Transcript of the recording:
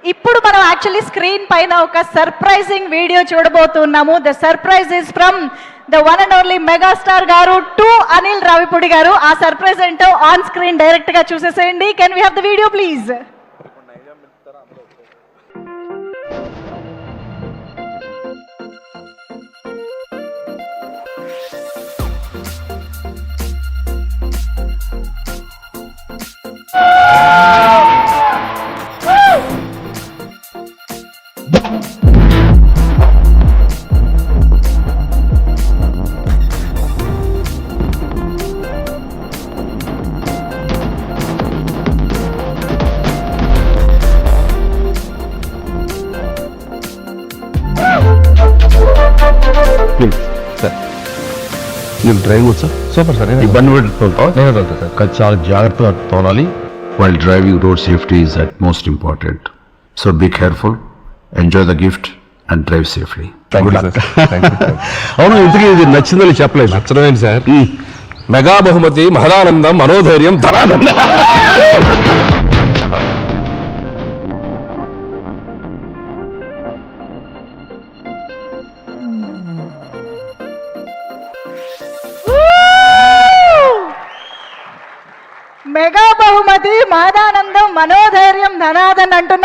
ఇప్పుడు మనం actually screen పైన ఒక సర్ప్రైజింగ్ వీడియో చూడబోతున్నాము. The surprise is from the one and only megastar గారు టు అనిల్ రావిపూడి గారు. ఆ సర్ప్రైజ్ ఏంటో ఆన్ స్క్రీన్ డైరెక్ట్ గా చూసేసేయండి. Can we have the video please? Please sir, నీకు డ్రైవింగ్ వచ్చా? Super sir. ఇబ్బంది పెట్టుకుంటావు, నేను వెళ్తాను సార్. కానీ చాలా జాగ్రత్తగా తోలాలి. While driving, road safety is at most important. So be careful, enjoy the gift and drive safely. Thank Good you luck. Sir. Thank you sir. అవును, ఇంతకీ ఇది నచ్చిందని చెప్పలేదు. నచ్చడమేంటి సార్? మెగా బహుమతి, మహదానందం, మనోధైర్యం, ధనానందం. మెగా బహుమతి, మాదానందం, మనోధైర్యం, ధనాదన్ అంటున్నారు.